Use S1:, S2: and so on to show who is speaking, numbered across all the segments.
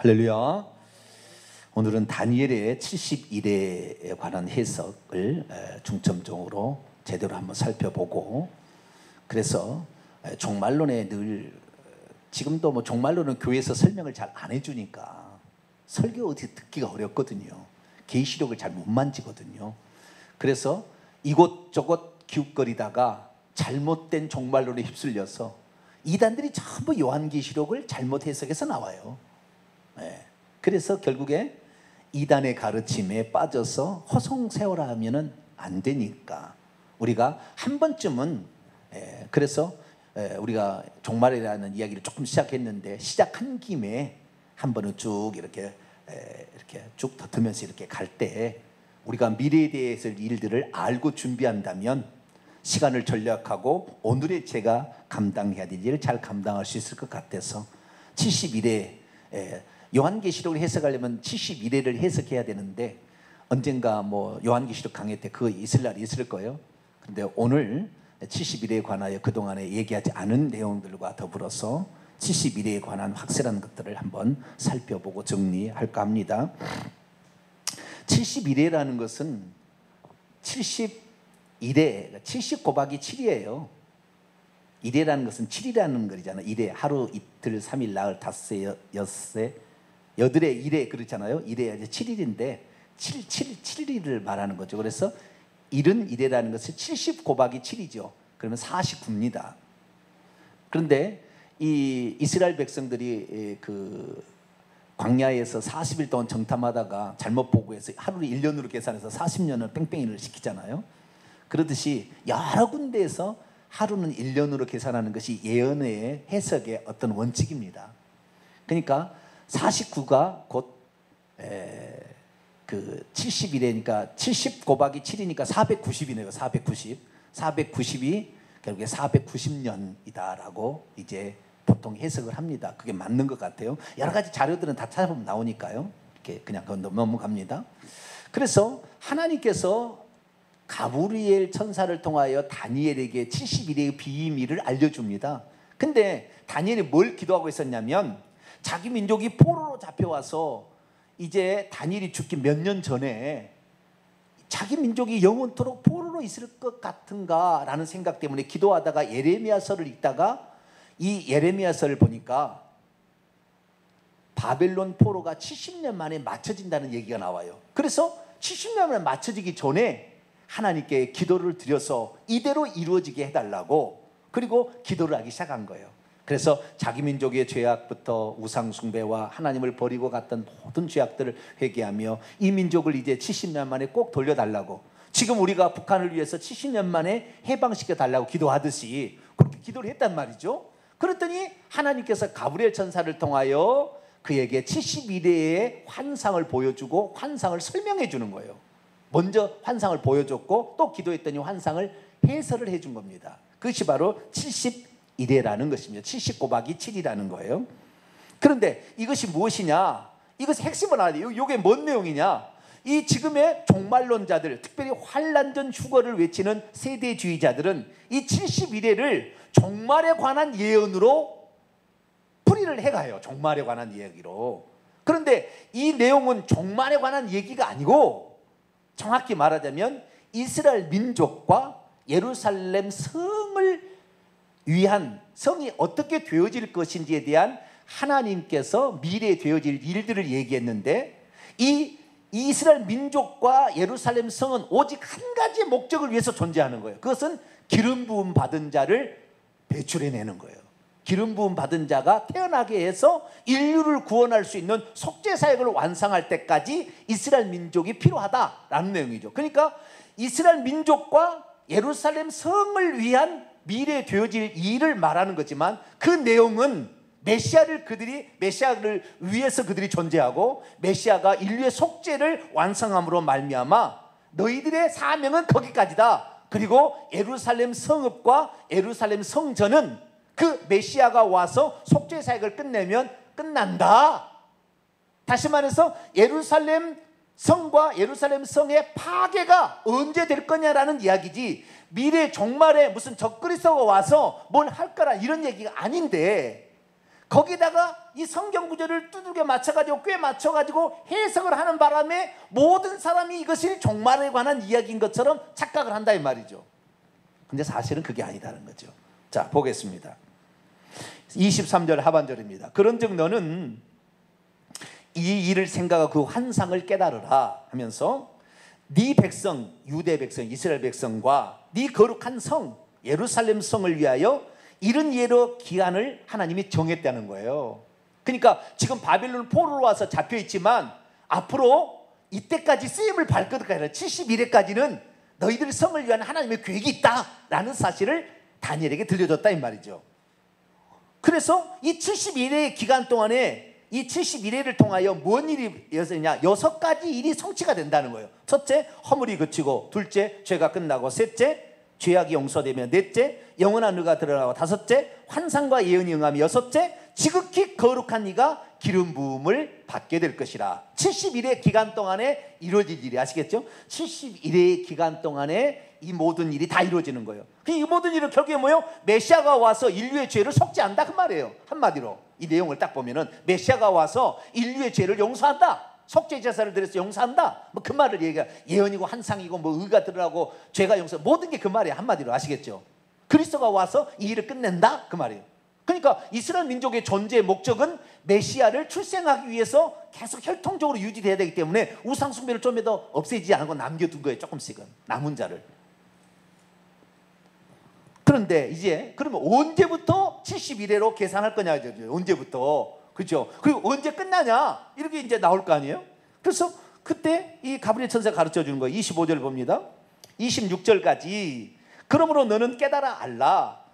S1: 할렐루야. 오늘은 다니엘의 71회에 관한 해석을 중점적으로 제대로 한번 살펴보고, 그래서 종말론에 늘 지금도 뭐 종말론은 교회에서 설명을 잘 안 해주니까 설교 어디 듣기가 어렵거든요. 계시록을 잘 못 만지거든요. 그래서 이곳저곳 기웃거리다가 잘못된 종말론에 휩쓸려서 이단들이 전부 요한계시록을 잘못 해석해서 나와요. 그래서 결국에 이단의 가르침에 빠져서 허송세월아 하면은 안 되니까 우리가 한 번쯤은 그래서 우리가 종말이라는 이야기를 조금 시작했는데, 시작한 김에 한 번은 쭉 이렇게 쭉 더듬으면서 이렇게 갈 때 우리가 미래에 대해서 일들을 알고 준비한다면 시간을 전략하고 오늘의 제가 감당해야 될 일을 잘 감당할 수 있을 것 같아서 71회 요한계시록을 해석하려면 71회를 해석해야 되는데, 언젠가 뭐 요한계시록 강의 때 그거 있을 날이 있을 거예요. 그런데 오늘 71회에 관하여 그동안에 얘기하지 않은 내용들과 더불어서 71회에 관한 확실한 것들을 한번 살펴보고 정리할까 합니다. 71회라는 것은 71회, 70 곱하기 7이에요. 1회라는 것은 7이라는 거잖아요. 1회, 하루, 이틀, 3일, 나흘, 닷새, 엿새, 여덟의 1회 그렇잖아요. 1회 7일인데 7일을 말하는 거죠. 그래서 1은 것은 70 곱하기 7이죠. 그러면 49입니다. 그런데 이 이스라엘 백성들이 그 광야에서 40일 동안 정탐하다가 잘못 보고해서 하루를 1년으로 계산해서 40년을 뺑뺑이를 시키잖아요. 그러듯이 여러 군데에서 하루는 1년으로 계산하는 것이 예언의 해석의 어떤 원칙입니다. 그러니까 49가 곧 그 71회니까 70 곱하기 7이니까 490이네요. 490이 결국에 490년이다라고 이제 보통 해석을 합니다. 그게 맞는 것 같아요. 여러 가지 자료들은 다 찾아보면 나오니까요. 이렇게 그냥 넘어갑니다. 그래서 하나님께서 가브리엘 천사를 통하여 다니엘에게 71회의 비밀을 알려줍니다. 근데 다니엘이 뭘 기도하고 있었냐면, 자기 민족이 포로로 잡혀와서 이제 다니엘이 죽기 몇 년 전에 자기 민족이 영원토록 포로로 있을 것 같은가 라는 생각 때문에 기도하다가 예레미야서를 읽다가 이 예레미야서를 보니까 바벨론 포로가 70년 만에 맞춰진다는 얘기가 나와요. 그래서 70년 만에 맞춰지기 전에 하나님께 기도를 드려서 이대로 이루어지게 해달라고, 그리고 기도를 하기 시작한 거예요. 그래서 자기 민족의 죄악부터 우상 숭배와 하나님을 버리고 갔던 모든 죄악들을 회개하며 이 민족을 이제 70년 만에 꼭 돌려달라고, 지금 우리가 북한을 위해서 70년 만에 해방시켜 달라고 기도하듯이 그렇게 기도를 했단 말이죠. 그랬더니 하나님께서 가브리엘 천사를 통하여 그에게 71회의 환상을 보여주고 환상을 설명해 주는 거예요. 먼저 환상을 보여줬고 또 기도했더니 환상을 해설을 해준 겁니다. 그것이 바로 71회라는 것입니다. 70 곱하기 7이라는 거예요. 그런데 이것이 무엇이냐? 이것의 핵심은 아니에요. 이게 뭔 내용이냐? 이 지금의 종말론자들, 특별히 환란전 휴거를 외치는 세대주의자들은 이 71회를 종말에 관한 예언으로 풀이를 해가요. 종말에 관한 이야기로. 그런데 이 내용은 종말에 관한 얘기가 아니고, 정확히 말하자면 이스라엘 민족과 예루살렘 성을 위한, 성이 어떻게 되어질 것인지에 대한 하나님께서 미래에 되어질 일들을 얘기했는데, 이 이스라엘 민족과 예루살렘 성은 오직 한 가지 목적을 위해서 존재하는 거예요. 그것은 기름 부음 받은 자를 배출해내는 거예요. 기름 부음 받은 자가 태어나게 해서 인류를 구원할 수 있는 속죄 사역을 완성할 때까지 이스라엘 민족이 필요하다라는 내용이죠. 그러니까 이스라엘 민족과 예루살렘 성을 위한 미래에 되어질 일을 말하는 거지만, 그 내용은 메시아를 위해서 그들이 존재하고 메시아가 인류의 속죄를 완성함으로 말미암아 너희들의 사명은 거기까지다. 그리고 예루살렘 성읍과 예루살렘 성전은 그 메시아가 와서 속죄 사역을 끝내면 끝난다. 다시 말해서 예루살렘 성과 예루살렘 성의 파괴가 언제 될 거냐라는 이야기지, 미래 종말에 무슨 적그리스도가 와서 뭘 할 거라 이런 얘기가 아닌데, 거기다가 이 성경 구절을 두들겨 맞춰가지고 꽤 맞춰가지고 해석을 하는 바람에 모든 사람이 이것이 종말에 관한 이야기인 것처럼 착각을 한다 이 말이죠. 근데 사실은 그게 아니다는 거죠. 자, 보겠습니다. 23절 하반절입니다. 그런즉 너는 이 일을 생각하고 그 환상을 깨달으라 하면서 네 백성, 유대 백성, 이스라엘 백성과 네 거룩한 성 예루살렘 성을 위하여 이른 예로 기한을 하나님이 정했다는 거예요. 그러니까 지금 바벨론 포로로 와서 잡혀 있지만 앞으로 이때까지 쓰임을 받을 것까지 아니라 71회까지는 너희들 성을 위한 하나님의 계획이 있다라는 사실을 다니엘에게 들려줬다 이 말이죠. 그래서 이 71회의 기간 동안에 이 71회를 통하여 뭔 일이 있었냐? 6가지 일이 성취가 된다는 거예요. 첫째, 허물이 그치고, 둘째, 죄가 끝나고, 셋째, 죄악이 용서되며, 넷째, 영원한 의가 드러나고, 다섯째, 환상과 예언이 응하며, 여섯째, 지극히 거룩한 이가 기름 부음을 받게 될 것이라. 71회 기간 동안에 이루어질 일이 아시겠죠? 71회 기간 동안에 이 모든 일이 다 이루어지는 거예요. 이 모든 일은 결국에 뭐예요? 메시아가 와서 인류의 죄를 속죄한다 그 말이에요. 한마디로 이 내용을 딱 보면은 메시아가 와서 인류의 죄를 용서한다, 속죄 제사를 드려서 용서한다, 뭐 그 말을 얘기가 예언이고 환상이고 뭐 의가 드러나고 죄가 용서, 모든 게 그 말이에요. 한마디로 아시겠죠? 그리스도가 와서 이 일을 끝낸다 그 말이에요. 그러니까 이스라엘 민족의 존재의 목적은 메시아를 출생하기 위해서 계속 혈통적으로 유지돼야 되기 때문에 우상 숭배를 좀 더 없애지 않고 남겨둔 거예요. 조금씩은 남은 자를. 그런데 이제 그러면 언제부터 71회로 계산할 거냐? 언제부터? 그렇죠? 그리고 언제 끝나냐? 이렇게 이제 나올 거 아니에요? 그래서 그때 이 가브리엘 천사가 가르쳐 주는 거예요. 25절 봅니다. 26절까지. 그러므로 너는 깨달아 알라.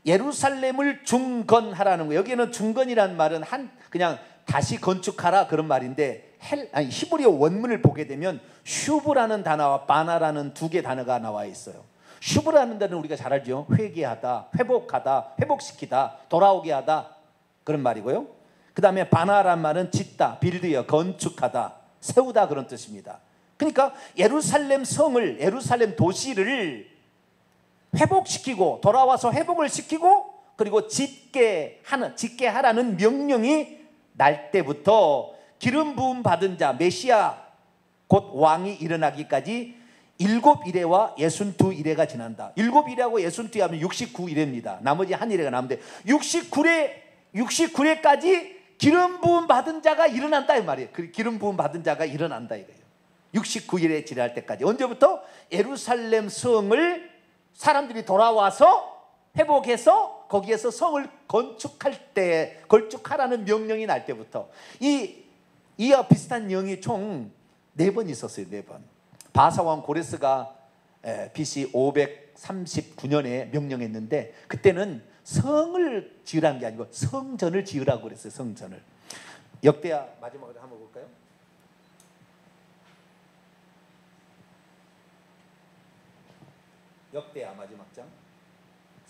S1: 예루살렘을 중건하라는 거예요. 여기에는 중건이라는 말은 그냥 다시 건축하라 그런 말인데 히브리어 원문을 보게 되면 슈브라는 단어와 바나라는 두 개 단어가 나와 있어요. 슈브라는 단어는 우리가 잘 알죠. 회개하다, 회복하다, 회복시키다, 돌아오게 하다 그런 말이고요. 그 다음에 바나라는 말은 짓다, 빌드여, 건축하다, 세우다 그런 뜻입니다. 그러니까 예루살렘 성을, 예루살렘 도시를 회복시키고 돌아와서 회복을 시키고 그리고 짓게 하라는 명령이 날 때부터 기름 부음 받은 자 메시아 곧 왕이 일어나기까지 7일에와 62일에가 지난다. 7일하고 62일 하면 69일입니다. 나머지 한 일회가 남는데 69일까지 기름 부음 받은 자가 일어난다 이 말이에요. 기름 부음 받은 자가 일어난다 이거예요. 69일에 지날 때까지. 언제부터? 예루살렘 성을 사람들이 돌아와서 회복해서 거기에서 성을 건축할 때, 건축하라는 명령이 날 때부터. 이와 비슷한 영이 총 4번 있었어요. 4번. 바사왕 고레스가 BC 539년에 명령했는데 그때는 성을 지으라는 게 아니고 성전을 지으라고 그랬어요. 성전을. 역대하 마지막으로 한번 볼까요? 역대하 마지막 장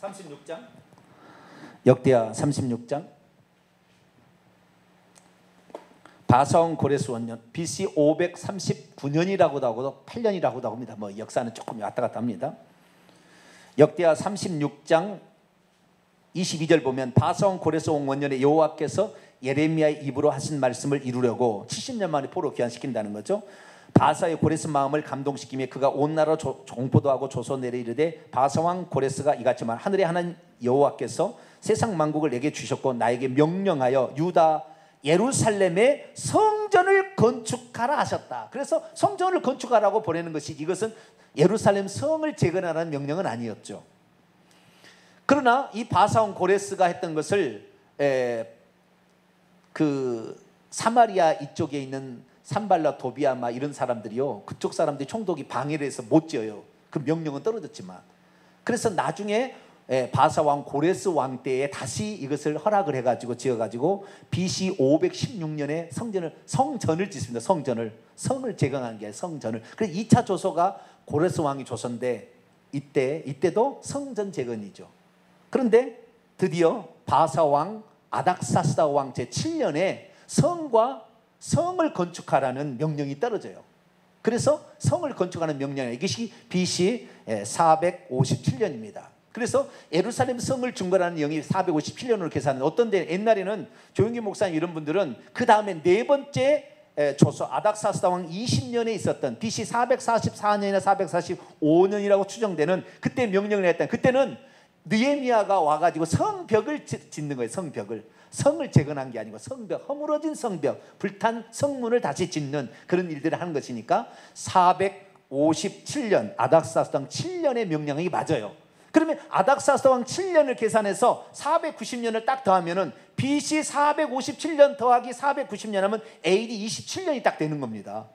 S1: 36장. 역대하 36장. 바사왕 고레스 원년 BC 539년이라고도 하고 8년이라고도 합니다. 뭐 역사는 조금 왔다 갔다 합니다. 역대하 36장 22절 보면 바사왕 고레스 원년에 여호와께서 예레미야의 입으로 하신 말씀을 이루려고 70년 만에 포로 귀환시킨다는 거죠. 바사의 고레스 마음을 감동시키며 그가 온 나라로 공포도 하고 조소내려 이르되 바사왕 고레스가 이같이 말 하늘의 하나님 여호와께서 세상 만국을 내게 주셨고 나에게 명령하여 유다 예루살렘에 성전을 건축하라 하셨다. 그래서 성전을 건축하라고 보내는 것이, 이것은 예루살렘 성을 재건하라는 명령은 아니었죠. 그러나 이 바사왕 고레스가 했던 것을 그 사마리아 이쪽에 있는 산발라 도비아 이런 사람들이요, 그쪽 사람들이 총독이 방해를 해서 못 지어요. 그 명령은 떨어졌지만. 그래서 나중에 바사왕 고레스 왕 때에 다시 이것을 허락을 해가지고 지어가지고 BC 516년에 성전을 짓습니다. 성을 재건한 게 성전을. 그래서 2차 조소가 고레스 왕이 조선데 이때도 성전 재건이죠. 그런데 드디어 바사왕 아닥사스다 왕 제7년에 성을 건축하라는 명령이 떨어져요. 그래서 성을 건축하는 명령이, 이것이 BC 457년입니다. 그래서 예루살렘 성을 중건하는 영이 457년으로 계산하는, 어떤 데 옛날에는 조영기 목사님 이런 분들은 그 다음에 네 번째 조서 아닥사스다 왕 20년에 있었던 BC 444년이나 445년이라고 추정되는 그때 명령을 했던, 그때는 느헤미야가 와가지고 성벽을 짓는 거예요. 성을 재건한 게 아니고 성벽, 허물어진 성벽, 불탄 성문을 다시 짓는 그런 일들을 하는 것이니까 457년 아닥사스다 왕 7년의 명령이 맞아요. 그러면 아닥사스다 왕 7년을 계산해서 490년을 딱 더하면은 BC 457년 더하기 490년 하면 AD 27년이 딱 되는 겁니다.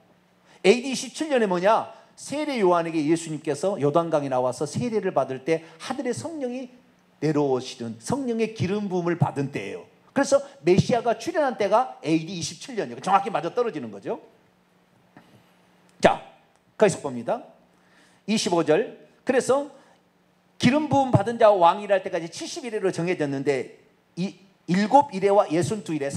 S1: AD 27년에 뭐냐? 세례 요한에게 예수님께서 요단강에 나와서 세례를 받을 때 하늘의 성령이 내려오시는, 성령의 기름 부음을 받은 때예요. 그래서 메시아가 출현한 때가 AD 27년이에요. 정확히 맞아 떨어지는 거죠. 자, 거기서 봅니다. 25절. 그래서 기름 부음 받은 자와 왕이 일할 때까지 70일회로 정해졌는데 이 7일회와 62일회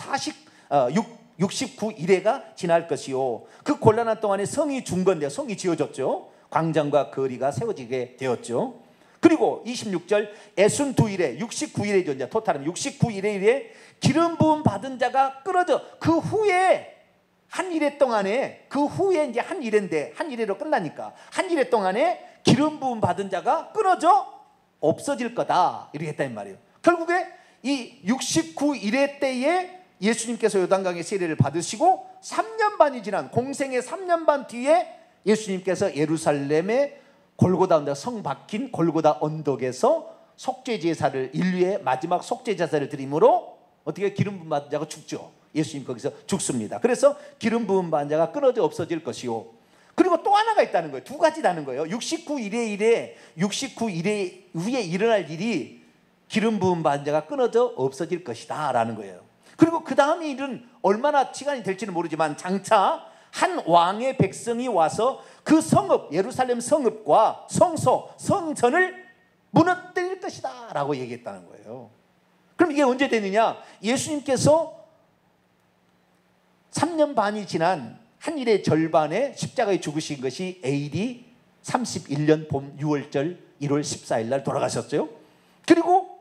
S1: 69일회가 지날 것이요, 그 곤란한 동안에 성이 중건되어, 성이 지어졌죠. 광장과 거리가 세워지게 되었죠. 그리고 26절 62일회 69일회죠. 이제 토탈은 69일회에 기름 부음 받은 자가 끊어져, 그 후에 한 일회 동안에, 그 후에 이제 한 일회인데 한 일회로 끝나니까 한 일회 동안에 기름 부음 받은 자가 끊어져 없어질 거다, 이렇게 했단 말이에요. 결국에 이 69일회 때에 예수님께서 요단강의 세례를 받으시고 3년 반이 지난, 공생의 3년 반 뒤에 예수님께서 예루살렘의 골고다 언덕, 성 박힌 골고다 언덕에서 속죄 제사를, 인류의 마지막 속죄 제사를 드림으로 어떻게 기름 부음 받은 자가 죽죠. 예수님 거기서 죽습니다. 그래서 기름 부음 받은 자가 끊어져 없어질 것이요. 그리고 또 하나가 있다는 거예요. 두 가지라는 거예요. 69일회 후에 일어날 일이 기름 부음 받은 자가 끊어져 없어질 것이다 라는 거예요. 그리고 그 다음 일은 얼마나 시간이 될지는 모르지만 장차 한 왕의 백성이 와서 그 성읍, 예루살렘 성읍과 성소, 성전을 무너뜨릴 것이다 라고 얘기했다는 거예요. 그럼 이게 언제 되느냐? 예수님께서 3년 반이 지난 한 일의 절반에 십자가에 죽으신 것이 AD 31년 봄 6월절 1월 14일 날 돌아가셨어요. 그리고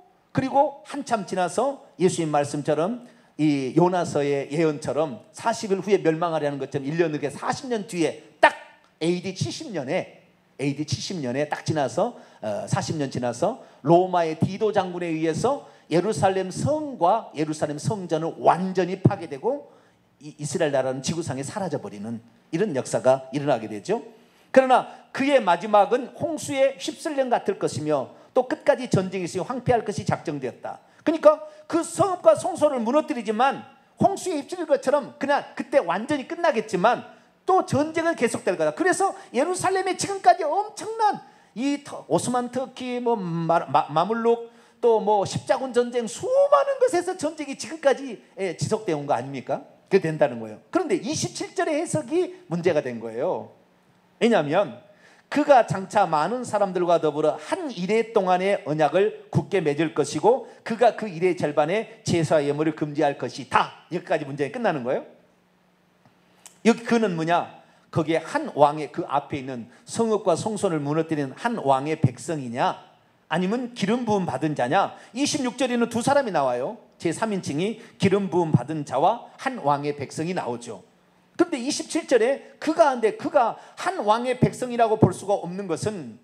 S1: 한참 지나서 예수님 말씀처럼 이 요나서의 예언처럼 40일 후에 멸망하려는 것처럼 1년 늦게 40년 뒤에 딱 AD 70년에 딱 지나서 40년 지나서 로마의 디도 장군에 의해서 예루살렘 성과 예루살렘 성전은 완전히 파괴되고 이스라엘 나라는 지구상에 사라져버리는 이런 역사가 일어나게 되죠. 그러나 그의 마지막은 홍수에 휩쓸림 같을 것이며 또 끝까지 전쟁이 있으니 황폐할 것이 작정되었다. 그러니까 그 성읍과 성소를 무너뜨리지만 홍수에 휩쓸릴 것처럼 그냥 그때 완전히 끝나겠지만 또 전쟁은 계속될 거다. 그래서 예루살렘에 지금까지 엄청난 이 오스만 터키, 뭐 마물룩, 또 뭐 십자군 전쟁, 수많은 것에서 전쟁이 지금까지 지속되어 온 거 아닙니까? 그게 된다는 거예요. 그런데 27절의 해석이 문제가 된 거예요. 왜냐하면 그가 장차 많은 사람들과 더불어 한 일회 동안의 언약을 굳게 맺을 것이고 그가 그 일의 절반에 제사와 예물을 금지할 것이다. 여기까지 문제가 끝나는 거예요. 여기 그는 뭐냐? 거기에 한 왕의, 그 앞에 있는 성읍과 성소를 무너뜨리는 한 왕의 백성이냐, 아니면 기름 부음 받은 자냐? 26절에는 두 사람이 나와요. 제3인칭이 기름 부음 받은 자와 한 왕의 백성이 나오죠. 그런데 27절에 그가 한 왕의 백성이라고 볼 수가 없는 것은,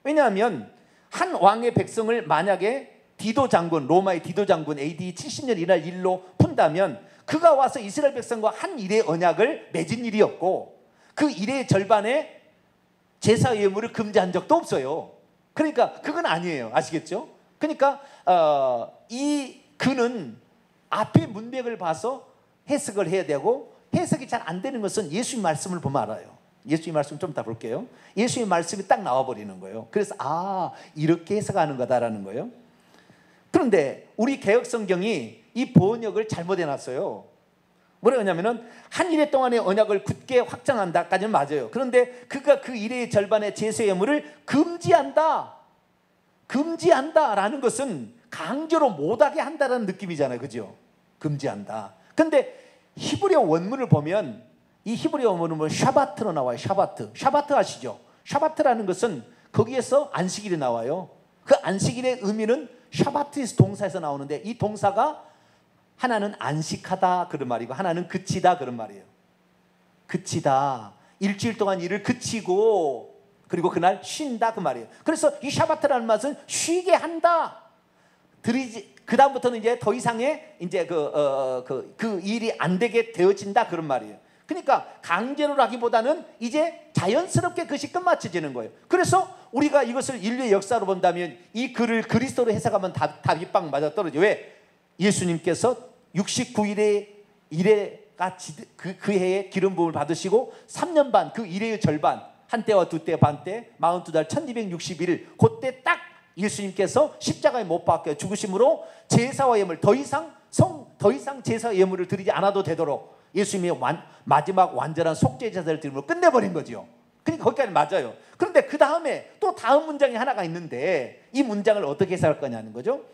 S1: 왜냐하면 한 왕의 백성을 만약에 디도 장군, 로마의 디도 장군 AD 70년 이날 일로 푼다면 그가 와서 이스라엘 백성과 한 일의 언약을 맺은 일이 없고 그 일의 절반에 제사 예물을 금지한 적도 없어요. 그러니까 그건 아니에요. 아시겠죠? 그러니까 그는 앞에 문맥을 봐서 해석을 해야 되고, 해석이 잘 안 되는 것은 예수님 말씀을 보면 알아요. 예수님 말씀 좀 이따 볼게요. 예수님 말씀이 딱 나와버리는 거예요. 그래서 이렇게 해석하는 거다라는 거예요. 그런데 우리 개혁성경이 이 번역을 잘못해놨어요. 뭐라고 하냐면은 한 일회 동안의 언약을 굳게 확정한다까지는 맞아요. 그런데 그가 그 일의 절반의 제사 예물을 금지한다라는 것은 강제로 못하게 한다는 느낌이잖아요. 그죠? 금지한다. 그런데 히브리어 원문을 보면 이 히브리어 원문은 뭐 샤바트로 나와요. 샤바트 아시죠? 샤바트라는 것은 거기에서 안식일이 나와요. 그 안식일의 의미는 샤바트스 동사에서 나오는데, 이 동사가 하나는 안식하다 그런 말이고 하나는 그치다 그런 말이에요. 그치다, 일주일 동안 일을 그치고 그리고 그날 쉰다 그 말이에요. 그래서 이 샤바트라는 말은 쉬게 한다. 그 다음부터는 이제 더 이상의 이제 그 일이 안 되게 되어진다 그런 말이에요. 그러니까 강제로라기보다는 이제 자연스럽게 그것이 끝마쳐지는 거예요. 그래서 우리가 이것을 인류의 역사로 본다면 이 글을 그리스도로 해석하면 답이 빵 맞아 떨어져. 왜? 예수님께서 69일의 일회가 그 해에 기름 부음을 받으시고 3년 반 그 일회의 절반, 한때와 두때 반때 42달 1260일 그때 딱 예수님께서 십자가에 못 박혀 죽으심으로 제사와 예물 더 이상 제사와 예물을 드리지 않아도 되도록 예수님이 마지막 완전한 속죄 제사를 드림으로 끝내버린 거죠. 그러니까 거기까지 맞아요. 그런데 그 다음에 또 다음 문장이 하나가 있는데 이 문장을 어떻게 해석할 거냐는 거죠.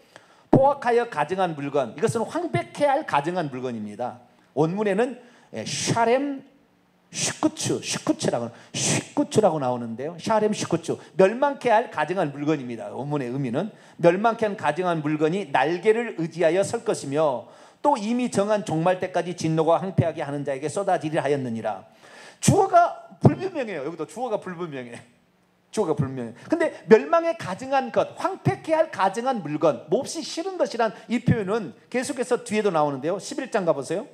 S1: 포악하여 가증한 물건, 이것은 황폐케 할 가증한 물건입니다. 원문에는 샤렘 슈쿠츠라고 나오는데요. 샤렘 슈쿠츠, 멸망케 할 가증한 물건입니다. 원문의 의미는 멸망케 한 가증한 물건이 날개를 의지하여 설 것이며 또 이미 정한 종말 때까지 진노가 황폐하게 하는 자에게 쏟아지리라 하였느니라. 주어가 불분명해요. 여기도 주어가 불분명해. 주어가 불분명해. 근데 멸망에 가증한 것, 황폐케 할 가증한 물건, 몹시 싫은 것이란 이 표현은 계속해서 뒤에도 나오는데요. 11장 가보세요.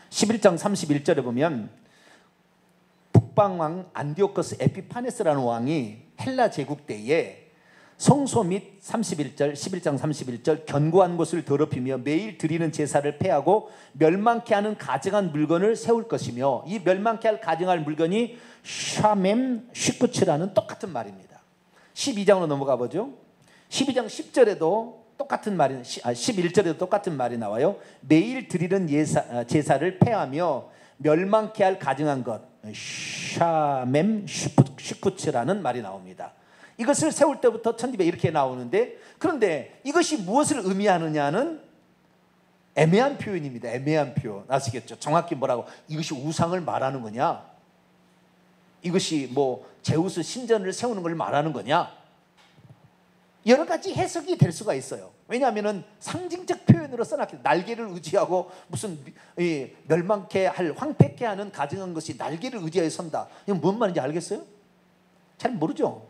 S1: 11장 31절에 보면 북방왕 안디오커스 에피파네스라는 왕이 헬라 제국 때에 성소 및 31절 11장 31절 견고한 곳을 더럽히며 매일 드리는 제사를 폐하고 멸망케 하는 가증한 물건을 세울 것이며, 이 멸망케 할 가증할 물건이 샤멤 슈쿠츠라는 똑같은 말입니다. 12장으로 넘어가 보죠. 12장 10절에도 똑같은 말이 11절에도 똑같은 말이 나와요. 매일 드리는 제사를 폐하며 멸망케 할 가증한 것 샤멤 슈쿠츠라는 말이 나옵니다. 이것을 세울 때부터 천집에 이렇게 나오는데, 그런데 이것이 무엇을 의미하느냐는 애매한 표현입니다. 애매한 표현. 아시겠죠? 정확히 뭐라고, 이것이 우상을 말하는 거냐, 이것이 뭐 제우스 신전을 세우는 걸 말하는 거냐, 여러 가지 해석이 될 수가 있어요. 왜냐하면 상징적 표현으로 써놨기 때문에. 날개를 의지하고 무슨 멸망케 할 황폐케 하는 가증한 것이 날개를 의지하여 선다, 이건 뭔 말인지 알겠어요? 잘 모르죠.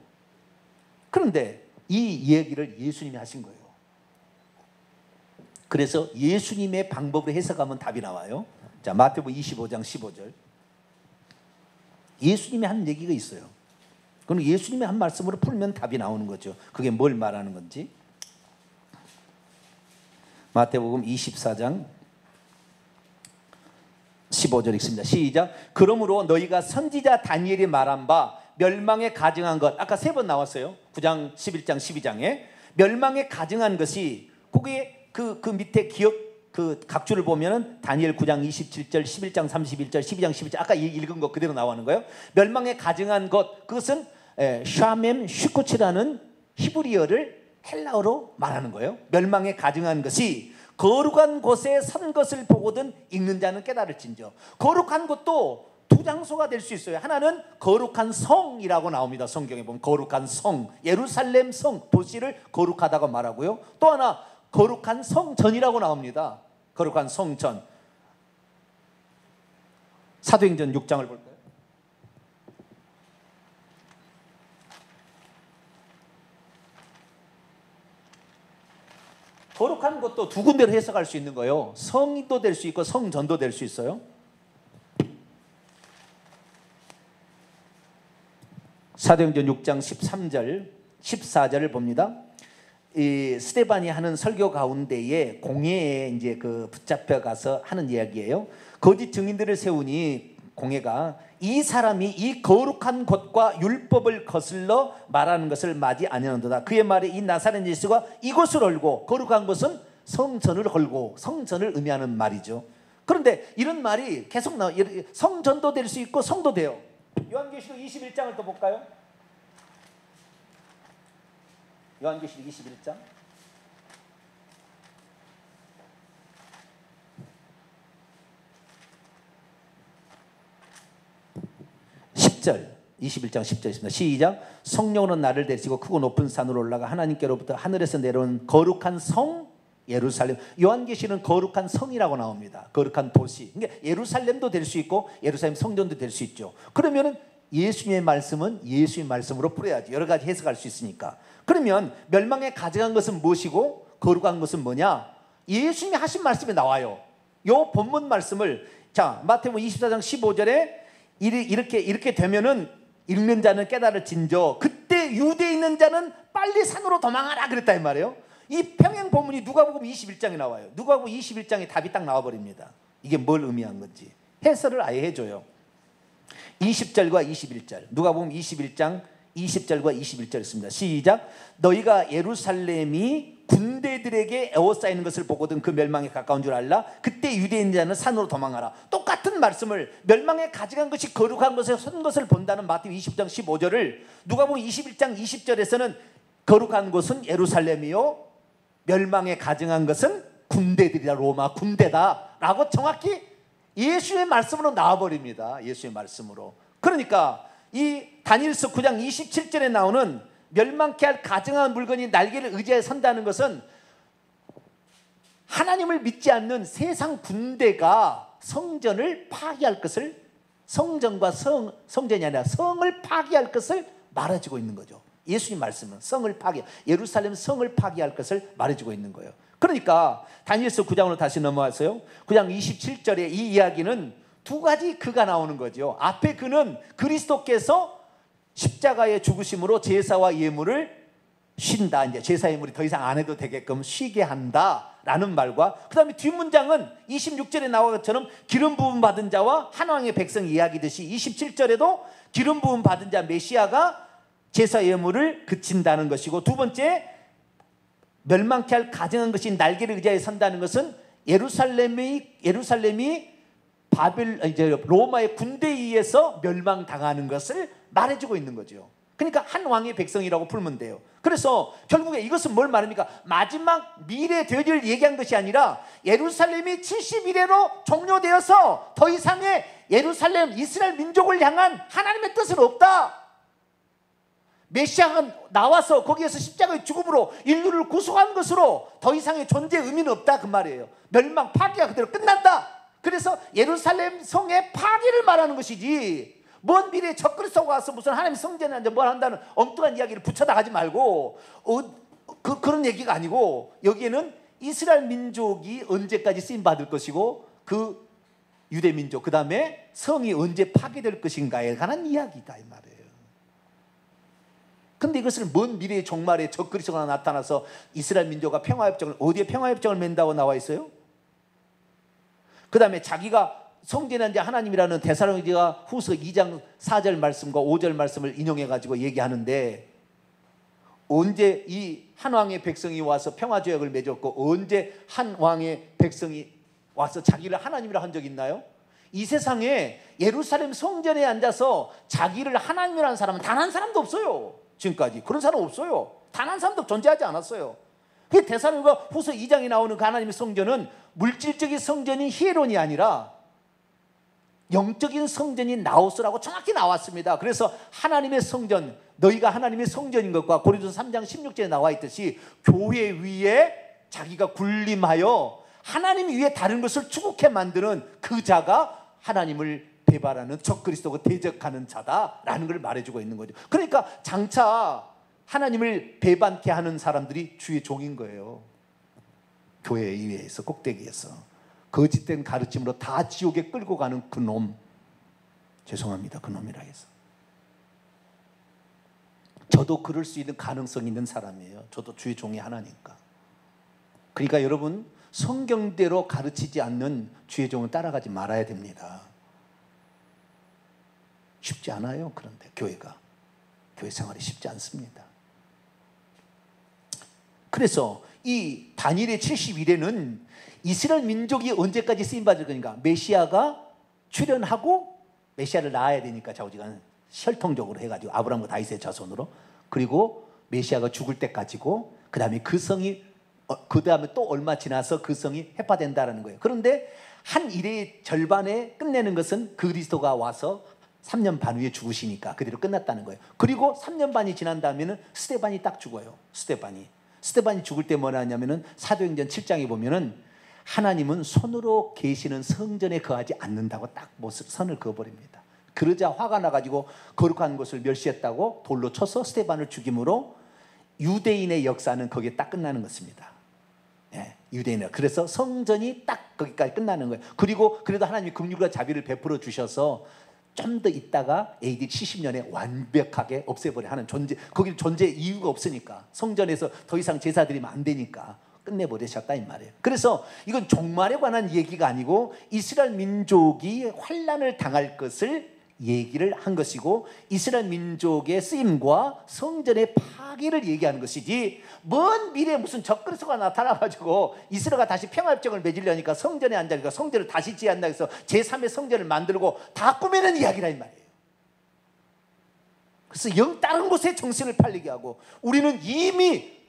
S1: 그런데 이 얘기를 예수님이 하신 거예요. 그래서 예수님의 방법으로 해석하면 답이 나와요. 자, 마태복음 25장 15절. 예수님이 한 얘기가 있어요. 그럼 예수님의 한 말씀으로 풀면 답이 나오는 거죠. 그게 뭘 말하는 건지. 마태복음 24장 15절 읽습니다. 시작. 그러므로 너희가 선지자 다니엘이 말한 바 멸망에 가증한 것, 아까 3번 나왔어요. 9장 11장 12장에 멸망에 가증한 것이, 거기에 그 밑에 기억 그 각주를 보면은 다니엘 9장 27절 11장 31절 12장 11절 아까 읽은 거 그대로 나오는 거예요. 멸망에 가증한 것, 그것은 샤멤 슈쿠츠라는 히브리어를 헬라어로 말하는 거예요. 멸망에 가증한 것이 거룩한 곳에 선 것을 보거든 읽는 자는 깨달을진저. 거룩한 곳도 두 장소가 될 수 있어요. 하나는 거룩한 성이라고 나옵니다. 성경에 보면 거룩한 성, 예루살렘 성, 도시를 거룩하다고 말하고요. 또 하나 거룩한 성전이라고 나옵니다. 거룩한 성전. 사도행전 6장을 볼까요? 거룩한 것도 두 군데로 해석할 수 있는 거예요. 성도 될 수 있고 성전도 될 수 있어요. 사도행전 6장 13절 14절을 봅니다. 이 스데반이 하는 설교 가운데에 공회에 이제 그 붙잡혀 가서 하는 이야기예요. 거짓 증인들을 세우니 공회가 이 사람이 이 거룩한 곳과 율법을 거슬러 말하는 것을 마지 아니하는도다. 그의 말에 이 나사렛 예수가 이곳을 헐고, 거룩한 곳은 성전을 헐고, 성전을 의미하는 말이죠. 그런데 이런 말이 계속 나와. 성전도 될 수 있고 성도 돼요. 요한계시록 21장을 또 볼까요? 요한계시록 21장 10절 21장 10절입니다. 시작. 성령으로 나를 데리시고 크고 높은 산으로 올라가 하나님께로부터 하늘에서 내려온 거룩한 성 예루살렘. 요한계시는 거룩한 성이라고 나옵니다. 거룩한 도시. 그러니까 예루살렘도 될 수 있고 예루살렘 성전도 될 수 있죠. 그러면은 예수님의 말씀은 예수의 말씀으로 풀어야지. 여러 가지 해석할 수 있으니까. 그러면 멸망에 가져간 것은 무엇이고 거룩한 것은 뭐냐? 예수님이 하신 말씀이 나와요. 요 본문 말씀을 자 마태복음 24장 15절에 이렇게 되면은 읽는 자는 깨달을진저 그때 유대에 있는 자는 빨리 산으로 도망하라 그랬다 이 말이에요. 이 평행 본문이 누가복음 21장에 나와요. 누가복음 21장에 답이 딱 나와버립니다. 이게 뭘 의미한 건지 해설을 아예 해줘요. 20절과 21절 누가복음 21장 20절과 21절 있습니다. 시작. 너희가 예루살렘이 군대들에게 에워싸이는 것을 보거든 그 멸망에 가까운 줄 알라. 그때 유대인 자는 산으로 도망하라. 똑같은 말씀을 멸망에 가져간 것이 거룩한 것에 선 것을 본다는 마태복음 20장 15절을 누가복음 21장 20절에서는 거룩한 곳은 예루살렘이요 멸망에 가증한 것은 군대들이다. 로마 군대다 라고 정확히 예수의 말씀으로 나와버립니다. 예수의 말씀으로. 그러니까 이 다니엘서 9장 27절에 나오는 멸망케 할 가증한 물건이 날개를 의지하여 선다는 것은 하나님을 믿지 않는 세상 군대가 성전을 파괴할 것을 성전과 성전이 아니라 성을 파괴할 것을 말해주고 있는 거죠. 예수님 말씀은 성을 파괴, 예루살렘 성을 파괴할 것을 말해주고 있는 거예요. 그러니까 다니엘서 9장으로 다시 넘어와서요. 9장 27절에 이 이야기는 두 가지 그가 나오는 거죠. 앞에 그는 그리스도께서 십자가의 죽으심으로 제사와 예물을 쉰다. 이제 제사 예물이 더 이상 안 해도 되게끔 쉬게 한다라는 말과 그 다음에 뒷문장은 26절에 나온 것처럼 기름 부음 받은 자와 한 왕의 백성 이야기듯이 27절에도 기름 부음 받은 자 메시아가 제사 예물을 그친다는 것이고 두 번째 멸망케 할 가증한 것이 날개를 의지하여 선다는 것은 예루살렘이 로마의 군대에 의해서 멸망당하는 것을 말해주고 있는 거죠. 그러니까 한 왕의 백성이라고 풀면 돼요. 그래서 결국에 이것은 뭘 말합니까? 마지막 미래 되어질 얘기한 것이 아니라 예루살렘이 70일에로 종료되어서 더 이상의 예루살렘 이스라엘 민족을 향한 하나님의 뜻은 없다. 메시아가 나와서 거기에서 십자가의 죽음으로 인류를 구속한 것으로 더 이상의 존재의 의미는 없다 그 말이에요. 멸망 파괴가 그대로 끝난다. 그래서 예루살렘 성의 파괴를 말하는 것이지 먼 미래에 적그리스도가 와서 무슨 하나님 성전에 앉아 뭘 한다는 엉뚱한 이야기를 붙여다 가지 말고 그런 얘기가 아니고 여기에는 이스라엘 민족이 언제까지 쓰임받을 것이고 그 유대 민족 그 다음에 성이 언제 파괴될 것인가에 관한 이야기다 이 말이에요. 근데 이것을 먼 미래의 종말에 적그리스도가 나타나서 이스라엘 민족과 평화협정을 어디에 평화협정을 맺는다고 나와 있어요? 그 다음에 자기가 성전한 자 하나님이라는 데살로니가 후서 2장 4절 말씀과 5절 말씀을 인용해가지고 얘기하는데 언제 이 한 왕의 백성이 와서 평화조약을 맺었고 언제 한 왕의 백성이 와서 자기를 하나님이라 한 적 있나요? 이 세상에 예루살렘 성전에 앉아서 자기를 하나님이라는 사람은 단 한 사람도 없어요. 지금까지 그런 사람 없어요. 단 한 사람도 존재하지 않았어요. 그 데살로니가 후서 2장에 나오는 그 하나님의 성전은 물질적인 성전인 히에론이 아니라 영적인 성전인 나오스라고 정확히 나왔습니다. 그래서 하나님의 성전, 너희가 하나님의 성전인 것과 고린도서 3장 16절에 나와 있듯이 교회 위에 자기가 군림하여 하나님 위에 다른 것을 추구케 만드는 그 자가 하나님을 배반하는 적그리스도가 대적하는 자다라는 걸 말해주고 있는 거죠. 그러니까 장차 하나님을 배반케 하는 사람들이 주의 종인 거예요. 교회 위에서 꼭대기에서 거짓된 가르침으로 다 지옥에 끌고 가는 그 놈, 죄송합니다 그 놈이라 해서 저도 그럴 수 있는 가능성이 있는 사람이에요. 저도 주의 종이 하나니까. 그러니까 여러분 성경대로 가르치지 않는 주의 종을 따라가지 말아야 됩니다. 쉽지 않아요. 그런데 교회 생활이 쉽지 않습니다. 그래서 이 다니엘의 70일에는 이스라엘 민족이 언제까지 쓰임받을 거니까 메시아가 출현하고 메시아를 낳아야 되니까 좌우지간 혈통적으로 해가지고 아브라함과 다윗의 자손으로 그리고 메시아가 죽을 때까지고 그 다음에 그 성이 그 다음에 또 얼마 지나서 그 성이 회파된다라는 거예요. 그런데 한 일의 절반에 끝내는 것은 그리스도가 와서 3년 반 후에 죽으시니까 그대로 끝났다는 거예요. 그리고 3년 반이 지난 다음에는 스데반이 딱 죽어요. 스데반이 죽을 때 뭐라 하냐면은 사도행전 7장에 보면은 하나님은 손으로 계시는 성전에 거하지 않는다고 딱 선을 그어버립니다. 그러자 화가 나가지고 거룩한 것을 멸시했다고 돌로 쳐서 스데반을 죽임으로 유대인의 역사는 거기에 딱 끝나는 것입니다. 예, 유대인은. 그래서 성전이 딱 거기까지 끝나는 거예요. 그리고 그래도 하나님이 긍휼과 자비를 베풀어 주셔서 좀 더 있다가 AD 70년에 완벽하게 없애버려 하는 거기 존재 이유가 없으니까, 성전에서 더 이상 제사 드리면 안 되니까 끝내버리셨다 이 말이에요. 그래서 이건 종말에 관한 얘기가 아니고 이스라엘 민족이 환난을 당할 것을 얘기를 한 것이고, 이스라엘 민족의 쓰임과 성전의 파괴를 얘기하는 것이지, 먼 미래에 무슨 적그리스도가 나타나가지고 이스라엘가 다시 평화협정을 맺으려니까 성전에 앉으니까 성전을 다시 지어야 해서 제3의 성전을 만들고 다 꾸미는 이야기라 이 말이에요. 그래서 다른 곳에 정신을 팔리게 하고, 우리는 이미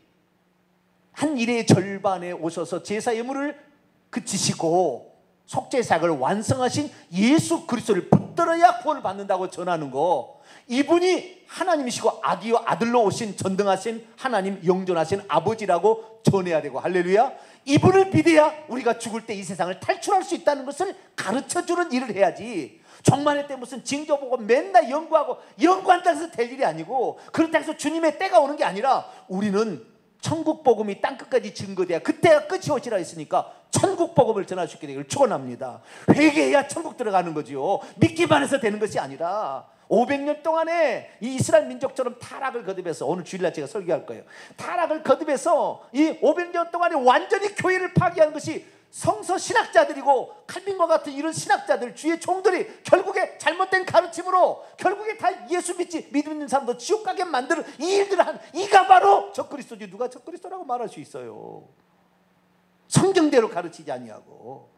S1: 한 일의 절반에 오셔서 제사 예물을 그치시고 속죄사역을 완성하신 예수 그리스도를 붙들어야 구원을 받는다고 전하는 거, 이분이 하나님이시고 아기와 아들로 오신 전등하신 하나님, 영존하신 아버지라고 전해야 되고, 할렐루야. 이분을 믿어야 우리가 죽을 때 이 세상을 탈출할 수 있다는 것을 가르쳐주는 일을 해야지, 종말의 때 무슨 징조 보고 맨날 연구한다고 해서 될 일이 아니고, 그렇다고 해서 주님의 때가 오는 게 아니라, 우리는 천국 복음이 땅끝까지 증거돼야 그때가 끝이 오시라 했으니까 천국 복음을 전할 수 있게 되기를 축원합니다. 회개해야 천국 들어가는 거지요. 믿기만 해서 되는 것이 아니라 500년 동안에 이 이스라엘 민족처럼 타락을 거듭해서, 오늘 주일날 제가 설교할 거예요. 타락을 거듭해서 이 500년 동안에 완전히 교회를 파괴한 것이 성서 신학자들이고, 칼빈과 같은 이런 신학자들, 주의 종들이 결국에 잘못된 가르침으로 결국에 다 예수 믿는 사람도 지옥 가게 만드는 이 일들을 한, 이가 바로 적그리스도지. 누가 적그리스도라고 말할 수 있어요? 성경대로 가르치지 아니하고.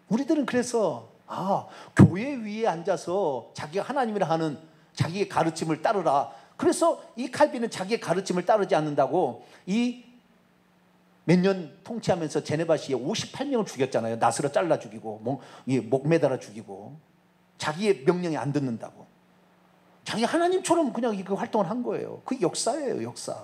S1: 우리들은 그래서 교회 위에 앉아서 자기가 하나님이라 하는 자기의 가르침을 따르라. 그래서 이 칼빈은 자기의 가르침을 따르지 않는다고 몇 년 통치하면서 제네바시에 58명을 죽였잖아요. 낫으로 잘라 죽이고 목 매달아 죽이고, 자기의 명령에 안 듣는다고. 자기 하나님처럼 그냥 그 활동을 한 거예요. 그게 역사예요, 역사.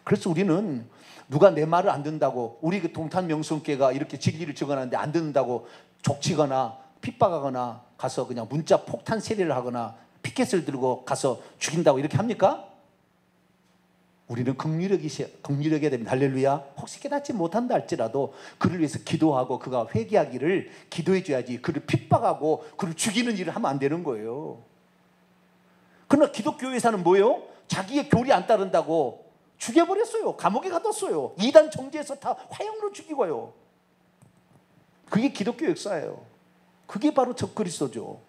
S1: 그래서 우리는 누가 내 말을 안 듣는다고, 우리 그 동탄 명성교회가 이렇게 진리를 증언하는데 안 듣는다고 족치거나 핍박하거나 가서 그냥 문자 폭탄 세례를 하거나 피켓을 들고 가서 죽인다고 이렇게 합니까? 우리는 긍휼하게 됩니다. 할렐루야. 혹시 깨닫지 못한다 할지라도 그를 위해서 기도하고 그가 회개하기를 기도해 줘야지, 그를 핍박하고 그를 죽이는 일을 하면 안 되는 거예요. 그러나 기독교회에서는 뭐예요? 자기의 교리 안 따른다고 죽여버렸어요. 감옥에 가뒀어요. 이단 정죄해서 다 화형으로 죽이고요. 그게 기독교 역사예요. 그게 바로 적그리스도죠.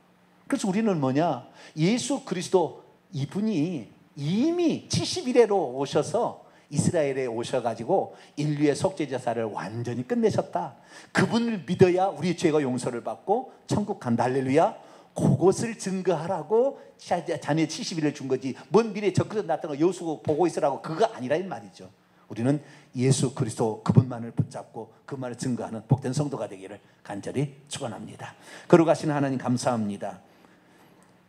S1: 그래서 우리는 뭐냐? 예수 그리스도, 이분이 이미 70일에로 오셔서 이스라엘에 오셔가지고 인류의 속죄제사를 완전히 끝내셨다. 그분을 믿어야 우리의 죄가 용서를 받고 천국 간다. 할렐루야. 그것을 증거하라고 자네 70일을 준 거지, 먼 미래에 적그리스도 나타나고 여수고 보고 있으라고 그거 아니라 이 말이죠. 우리는 예수 그리스도 그분만을 붙잡고 그분만을 증거하는 복된 성도가 되기를 간절히 축원합니다. 거룩하신 하나님 감사합니다.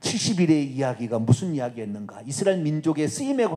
S1: 70일의 이야기가 무슨 이야기였는가? 이스라엘 민족의 쓰임의